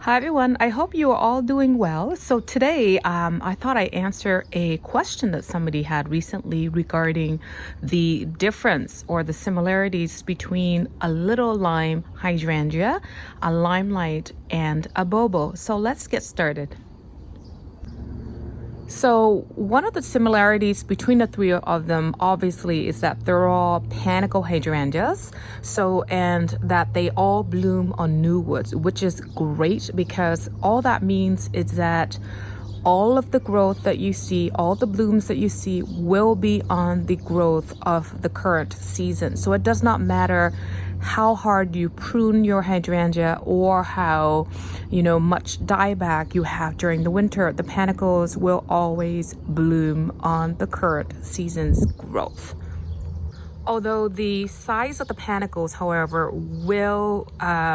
Hi everyone, I hope you are all doing well. So today I thought I'd answer a question that somebody had recently regarding the difference or the similarities between a little lime hydrangea, a limelight, and a bobo. So let's get started. So one of the similarities between the three of them obviously is that they're all panicle hydrangeas. So, and that they all bloom on new woods, which is great because all that means is that all of the growth that you see, all the blooms that you see will be on the growth of the current season. So it does not matter how hard you prune your hydrangea or how much dieback you have during the winter, the panicles will always bloom on the current season's growth. Although the size of the panicles, however, will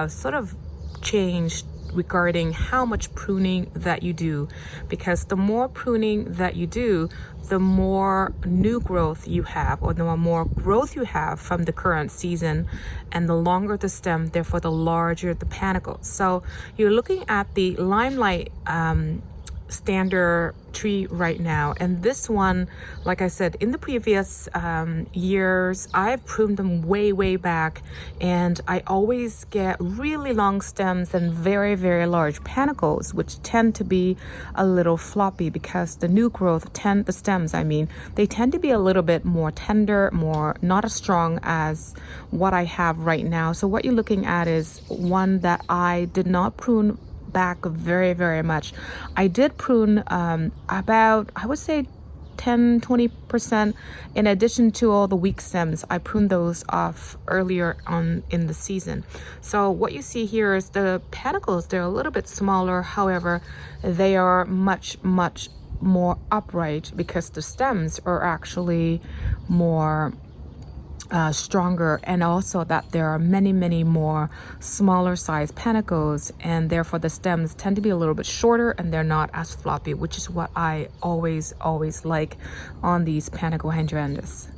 sort of change regarding how much pruning that you do, because the more pruning that you do, the more new growth you have, or the more growth you have from the current season, and the longer the stem, therefore the larger the panicles. So you're looking at the limelight standard tree right now, and this one, like I said, in the previous years I've pruned them way back, and I always get really long stems and very large panicles, which tend to be a little floppy because the new growth the stems, they tend to be a little bit more tender, more not as strong as what I have right now. So what you're looking at is one that I did not prune back very much. I did prune about, I would say, 10-20%. In addition to all the weak stems, I pruned those off earlier on in the season. So what you see here is the panicles. They're a little bit smaller, however they are much more upright because the stems are actually more stronger, and also that there are many more smaller size panicles, and therefore the stems tend to be a little bit shorter and they're not as floppy, which is what I always like on these panicle hydrangeas.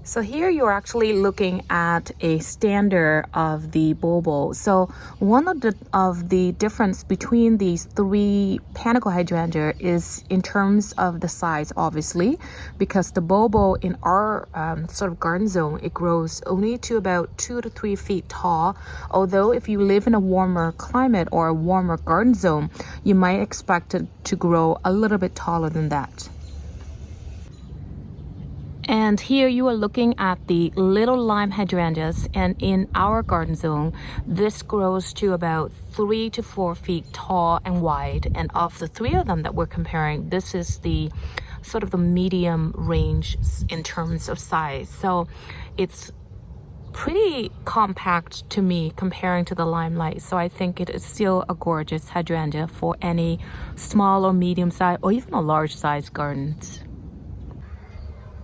So here you're actually looking at a standard of the Bobo. So one of the difference between these three panicle hydrangea is in terms of the size, obviously, because the Bobo in our sort of garden zone, it grows only to about 2 to 3 feet tall. Although if you live in a warmer climate or a warmer garden zone, you might expect it to grow a little bit taller than that. And here you are looking at the little lime hydrangeas, and in our garden zone, this grows to about 3 to 4 feet tall and wide. And of the three of them that we're comparing, this is the sort of the medium range in terms of size. So it's pretty compact to me comparing to the limelight. So I think it is still a gorgeous hydrangea for any small or medium size or even a large size gardens.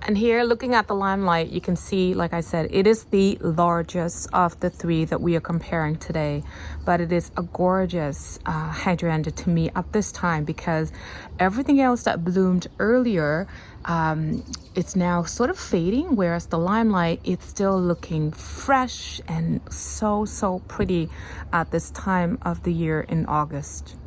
And here, looking at the limelight, you can see, like I said, it is the largest of the three that we are comparing today. But it is a gorgeous hydrangea to me at this time, because everything else that bloomed earlier, it's now sort of fading, whereas the limelight, it's still looking fresh and so pretty at this time of the year in August.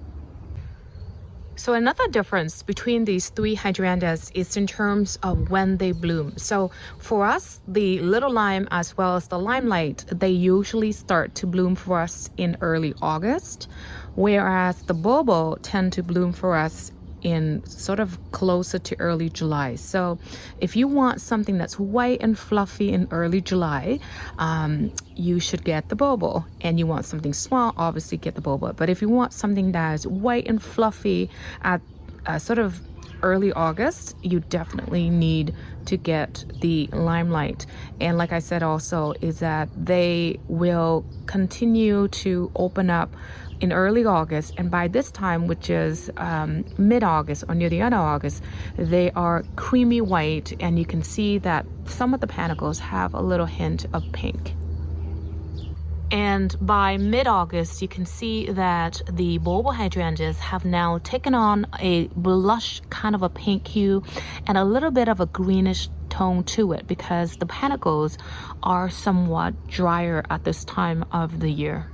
So another difference between these three hydrangeas is in terms of when they bloom. So for us, the little lime as well as the limelight, they usually start to bloom for us in early August, whereas the Bobo tend to bloom for us in sort of closer to early July. So if you want something that's white and fluffy in early July, you should get the Bobo. And you want something small, obviously get the Bobo. But if you want something that is white and fluffy at sort of early August, you definitely need to get the limelight. And like I said also, is that they will continue to open up in early August, and by this time, which is mid-August or near the end of August, they are creamy white, and you can see that some of the panicles have a little hint of pink. And by mid-August, you can see that the Bobo hydrangeas have now taken on a blush kind of a pink hue and a little bit of a greenish tone to it, because the panicles are somewhat drier at this time of the year.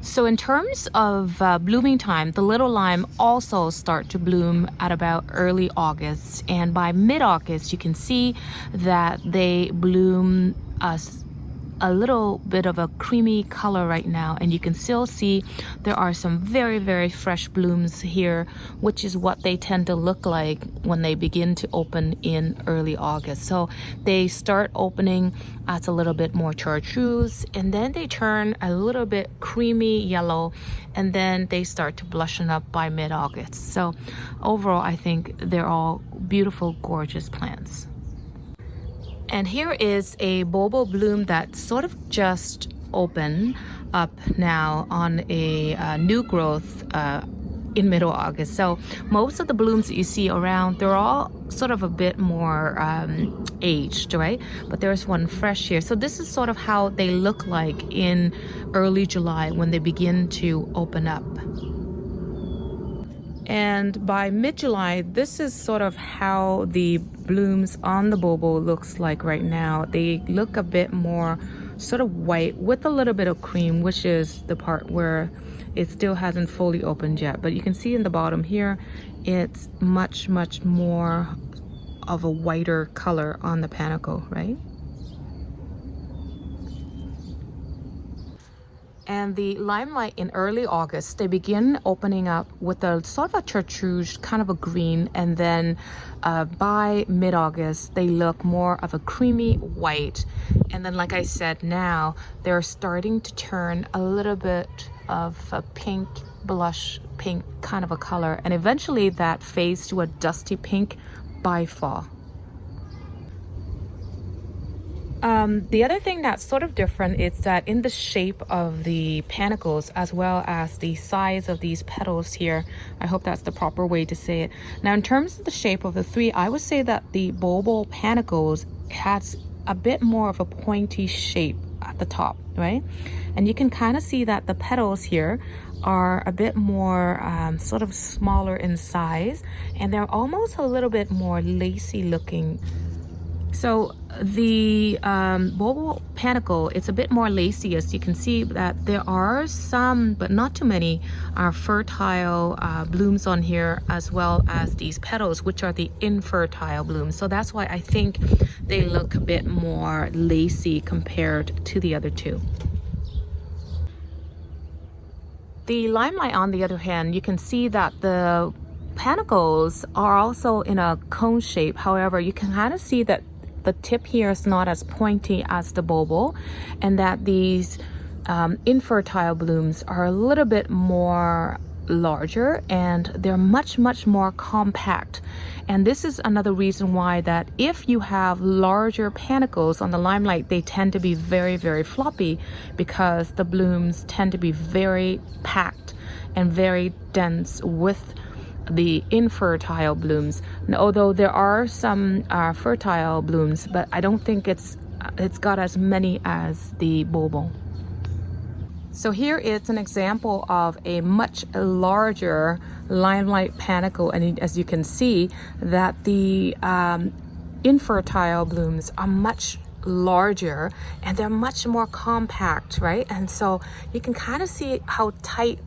So in terms of blooming time, the little lime also start to bloom at about early August, and by mid-August you can see that they bloom a little bit of a creamy color right now, and you can still see there are some very fresh blooms here, which is what they tend to look like when they begin to open in early August. So they start opening as a little bit more chartreuse, and then they turn a little bit creamy yellow, and then they start to blushen up by mid-August. So overall, I think they're all beautiful, gorgeous plants. And here is a Bobo bloom that sort of just opened up now on a new growth in middle August. So most of the blooms that you see around, they're all sort of a bit more aged, right? But there's one fresh here. So this is sort of how they look like in early July when they begin to open up. And by mid-July, this is sort of how the blooms on the Bobo looks like right now. They look a bit more sort of white with a little bit of cream, which is the part where it still hasn't fully opened yet. But you can see in the bottom here, it's much more of a whiter color on the panicle, right? And the limelight in early August, they begin opening up with a sort of a chartreuse, kind of a green, and then by mid-August, they look more of a creamy white. And then, like I said, now they're starting to turn a little bit of a pink, blush pink kind of a color, and eventually that fades to a dusty pink by fall. The other thing that's sort of different is that in the shape of the panicles, as well as the size of these petals here, I hope that's the proper way to say it. Now, in terms of the shape of the three, I would say that the Bobo panicles has a bit more of a pointy shape at the top, right? And you can kind of see that the petals here are a bit more sort of smaller in size, and they're almost a little bit more lacy looking. So the Bobo panicle, it's a bit more lacy, as you can see that there are some, but not too many, fertile blooms on here, as well as these petals, which are the infertile blooms. So that's why I think they look a bit more lacy compared to the other two. The limelight, on the other hand, you can see that the panicles are also in a cone shape. However, you can kind of see that the tip here is not as pointy as the Bobo, and that these infertile blooms are a little bit more larger, and they're much more compact. And this is another reason why that if you have larger panicles on the limelight, they tend to be very floppy, because the blooms tend to be very packed and very dense with the infertile blooms. Although there are some fertile blooms, but I don't think it's got as many as the Bobo. So here is an example of a much larger limelight panicle, and as you can see that the infertile blooms are much larger and they're much more compact, right? And so you can kind of see how tight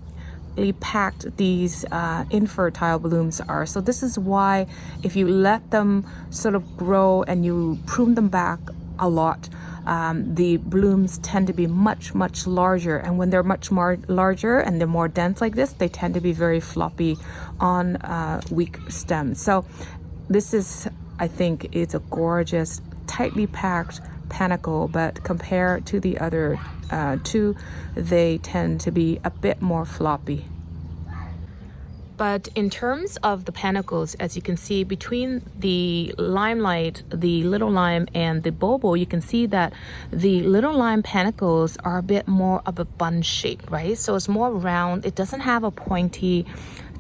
packed these infertile blooms are. So this is why if you let them sort of grow and you prune them back a lot, the blooms tend to be much larger. And when they're much more larger and they're more dense like this, they tend to be very floppy on weak stems. So this is, I think, it's a gorgeous, tightly packed panicle, but compared to the other two, they tend to be a bit more floppy. But in terms of the panicles, as you can see between the limelight, the little lime, and the Bobo, you can see that the little lime panicles are a bit more of a bun shape, right? So it's more round. It doesn't have a pointy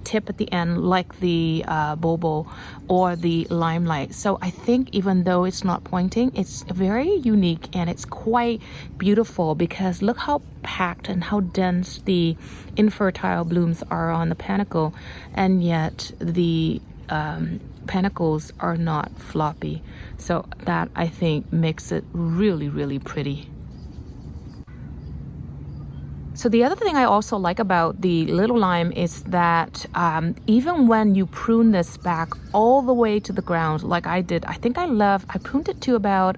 tip at the end like the Bobo or the limelight. So I think even though it's not pointing, it's very unique and it's quite beautiful, because look how packed and how dense the infertile blooms are on the panicle, and yet the panicles are not floppy. So that, I think, makes it really pretty. So the other thing I also like about the little lime is that even when you prune this back all the way to the ground, like I did, I pruned it to about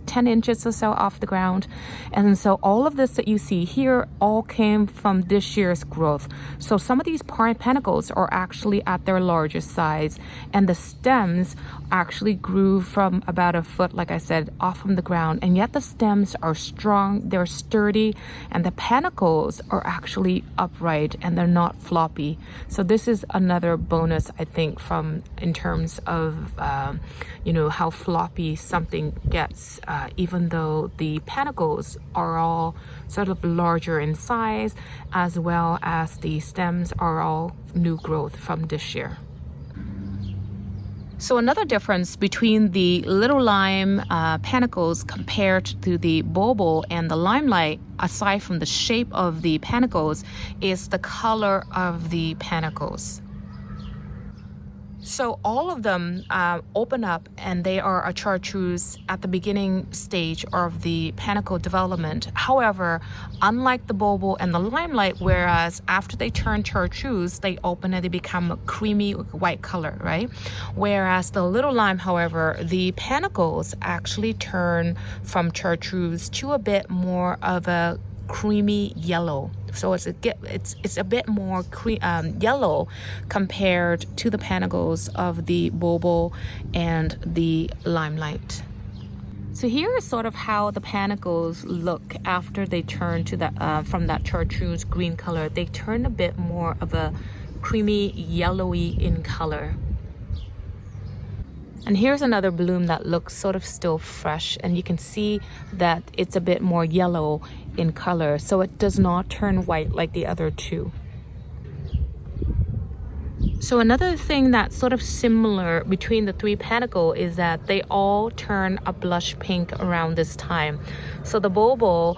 10 inches or so off the ground. And so all of this that you see here all came from this year's growth. So some of these panicles are actually at their largest size, and the stems actually grew from about a foot, like I said, off from the ground, and yet the stems are strong, they're sturdy, and the panicles are actually upright and they're not floppy. So this is another bonus, I think, from in terms of how floppy something gets, even though the panicles are all sort of larger in size, as well as the stems are all new growth from this year. So another difference between the little lime panicles compared to the Bobo and the Limelight, aside from the shape of the panicles, is the color of the panicles. So all of them open up and they are a chartreuse at the beginning stage of the panicle development. However, unlike the Bobo and the Limelight, whereas after they turn chartreuse, they open and they become a creamy white color, right? Whereas the little lime, however, the panicles actually turn from chartreuse to a bit more of a creamy yellow. So it's a bit more yellow compared to the panicles of the Bobo and the Limelight. So here is sort of how the panicles look after they turn to the from that chartreuse green color. They turn a bit more of a creamy yellowy in color. And here's another bloom that looks sort of still fresh, and you can see that it's a bit more yellow in color, so it does not turn white like the other two. So another thing that's sort of similar between the three panicle is that they all turn a blush pink around this time. So the Bobo,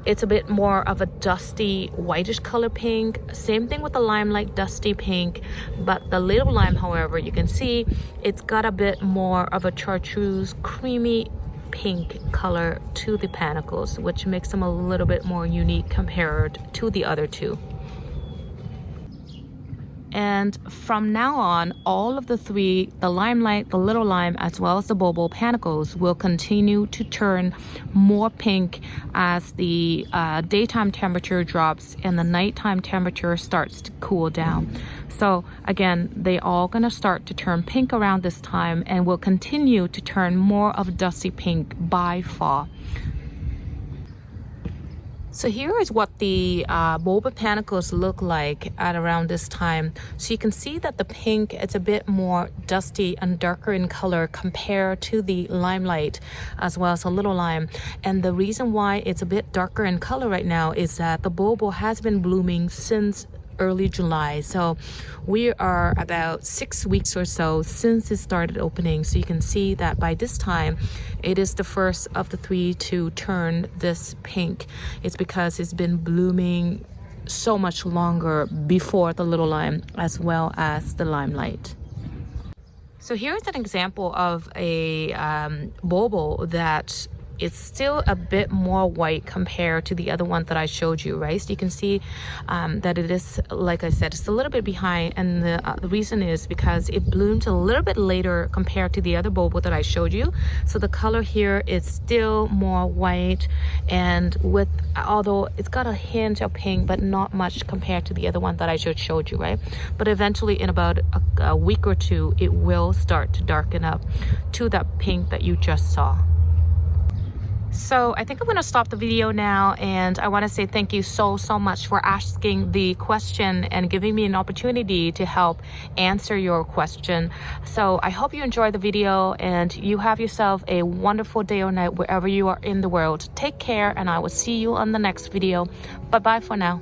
it's a bit more of a dusty whitish color pink. Same thing with the Limelight, dusty pink. But the little lime, however, you can see it's got a bit more of a chartreuse creamy pink color to the panicles, which makes them a little bit more unique compared to the other two. And from now on, all of the three, the Limelight, the little lime, as well as the Bobo panicles, will continue to turn more pink as the daytime temperature drops and the nighttime temperature starts to cool down. So again, they all gonna start to turn pink around this time and will continue to turn more of a dusty pink by fall. So here is what the Bobo panicles look like at around this time. So you can see that the pink, it's a bit more dusty and darker in color compared to the Limelight as well as a little lime. And the reason why it's a bit darker in color right now is that the Bobo has been blooming since early July. So we are about 6 weeks or so since it started opening. So you can see that by this time, it is the first of the three to turn this pink. It's because it's been blooming so much longer before the little lime as well as the Limelight. So here's an example of a Bobo that it's still a bit more white compared to the other one that I showed you, right? So you can see that it is, like I said, it's a little bit behind, and the reason is because it bloomed a little bit later compared to the other Bobo that I showed you. So the color here is still more white, and although it's got a hint of pink, but not much compared to the other one that I just showed you, right? But eventually, in about a week or two, it will start to darken up to that pink that you just saw. So I think I'm going to stop the video now, and I want to say thank you so much for asking the question and giving me an opportunity to help answer your question. So I hope you enjoyed the video and you have yourself a wonderful day or night wherever you are in the world. Take care, and I will see you on the next video. Bye bye for now.